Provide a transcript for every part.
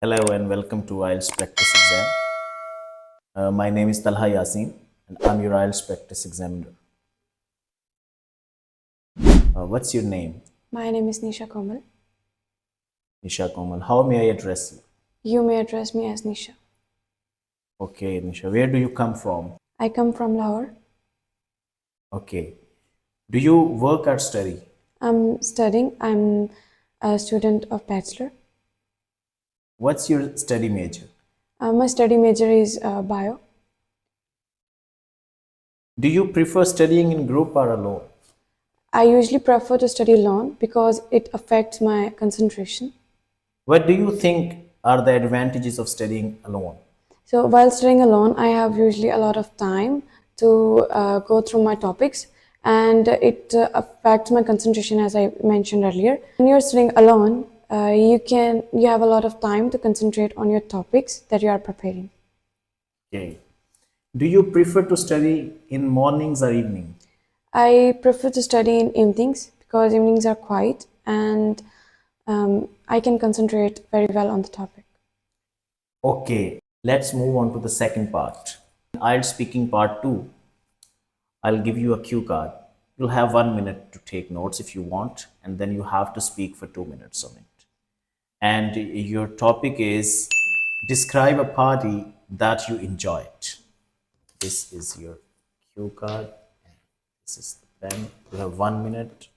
Hello and welcome to IELTS practice exam. My name is TALHA YASEEN and I'm your IELTS practice examiner. What's your name? My name is Nisha Komal. Nisha Komal. How may I address you? You may address me as Nisha. Okay, Nisha. Where do you come from? I come from Lahore. Okay. Do you work or study? I'm studying. I'm a student of Bachelor. What's your study major? My study major is Bio. Do you prefer studying in group or alone? I usually prefer to study alone because it affects my concentration. What do you think are the advantages of studying alone? So while studying alone, I have usually a lot of time to go through my topics, and it affects my concentration, as I mentioned earlier. When you're studying alone, you have a lot of time to concentrate on your topics that you are preparing. Okay. Do you prefer to study in mornings or evening? I prefer to study in evenings because evenings are quiet and I can concentrate very well on the topic. Okay, let's move on to the second part. IELTS speaking part 2. I'll give you a cue card. You'll have 1 minute to take notes if you want, and then you have to speak for 2 minutes on it. And your topic is describe a party that you enjoyed. This is your cue card. This is the pen. You have 1 minute.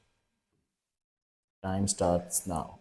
Time starts now.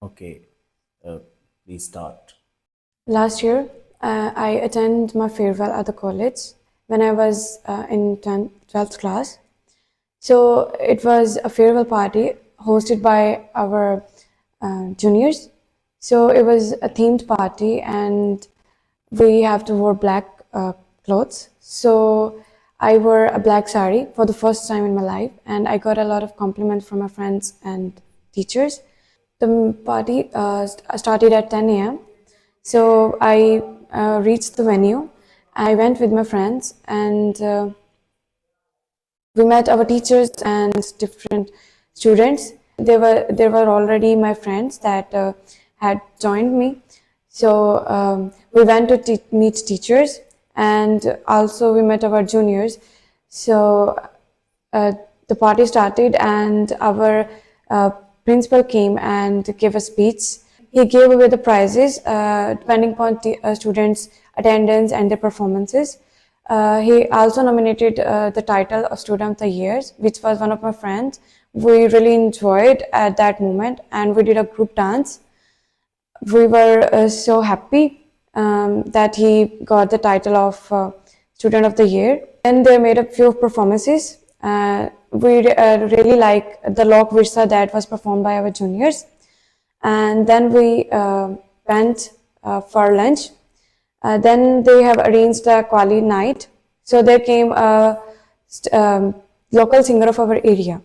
Okay, uh, please start. Last year, I attended my farewell at the college when I was in 12th class. So it was a farewell party hosted by our juniors. So it was a themed party and we have to wear black clothes. So I wore a black sari for the first time in my life and I got a lot of compliments from my friends and teachers. The party started at 10 a.m. So I reached the venue. I went with my friends and we met our teachers and different students. They were already my friends that had joined me. So we went to meet teachers and also we met our juniors. So uh, the party started and our principal came and gave a speech. He gave away the prizes depending upon students' attendance and their performances. He also nominated the title of Student of the Year, which was one of my friends. We really enjoyed at that moment and we did a group dance. We were so happy that he got the title of Student of the Year. Then they made a few performances. We really like the Lok Virsa that was performed by our juniors. And then we went for lunch. Then they have arranged a Quali night. So there came a local singer of our area.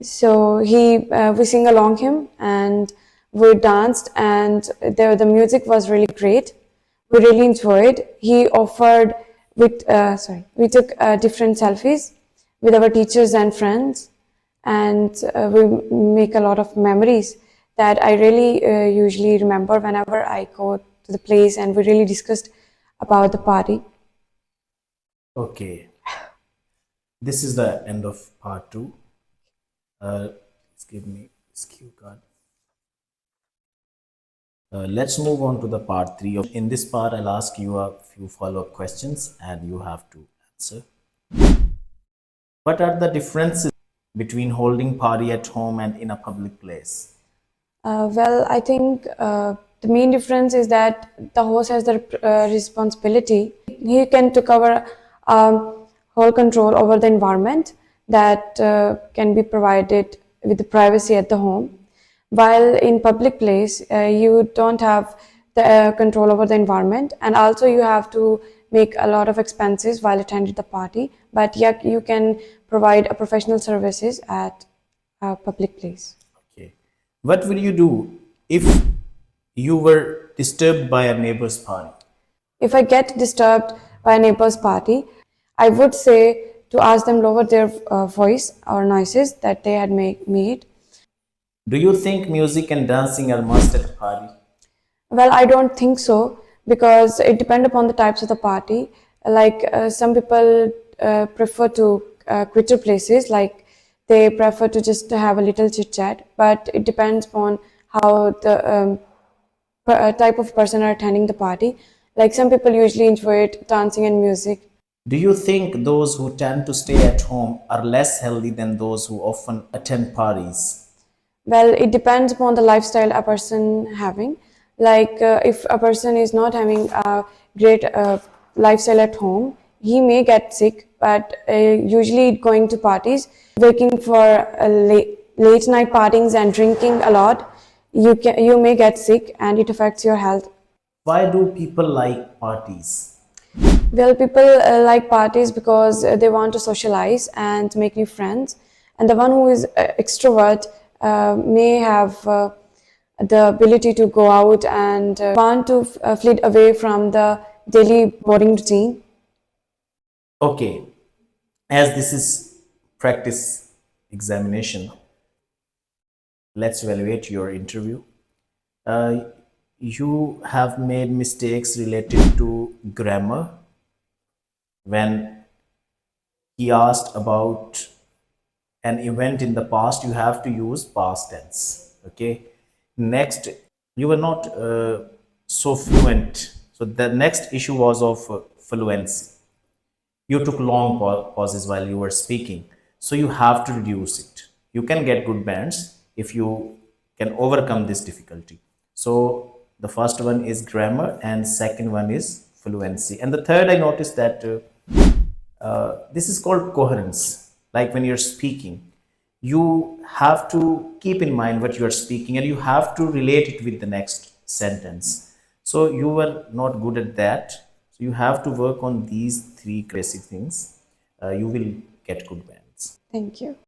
So we sing along him and we danced and the music was really great. We really enjoyed. He offered we took different selfies with our teachers and friends and we make a lot of memories that I really usually remember whenever I go to the place and we really discussed about the party. Okay, this is the end of part 2. Please give me this cue card. Let's move on to the part 3. In this part, I'll ask you a few follow-up questions and you have to answer. What are the differences between holding party at home and in a public place? Well, I think The main difference is that the host has the responsibility. He can take over whole control over the environment that can be provided with the privacy at the home. While in public place, you don't have the control over the environment, and also you have to make a lot of expenses while attending the party. But yet you can provide a professional services at a public place. Okay. What will you do if you were disturbed by a neighbor's party? If I get disturbed by a neighbor's party, I would say to ask them lower their voice or noises that they had made. Do you think music and dancing are must at a party? Well, I don't think so because it depends upon the types of the party. Like some people prefer to quitter places, like they prefer to just have a little chit chat. But it depends on how the type of person are attending the party. Like some people usually enjoy it, dancing and music. Do you think those who tend to stay at home are less healthy than those who often attend parties? Well, it depends upon the lifestyle a person having. Like if a person is not having a great lifestyle at home, he may get sick. But usually going to parties, waking for late night partings and drinking a lot, you may get sick and it affects your health. Why do people like parties? Well, people like parties because they want to socialize and make new friends. And the one who is extrovert may have the ability to go out and want to flee away from the daily boring routine. Okay, as this is practice examination, let's evaluate your interview. Uh, you have made mistakes related to grammar when he asked about an event in the past. You have to use past tense. Okay, next, you were not so fluent, so the next issue was of fluency. You took long pauses while you were speaking, so you have to reduce it. You can get good bands if you can overcome this difficulty. So the first one is grammar and second one is fluency, and the third, I noticed that this is called coherence. Like when you're speaking, you have to keep in mind what you are speaking and you have to relate it with the next sentence. So you were not good at that. So you have to work on these three basic things. You will get good bands. Thank you.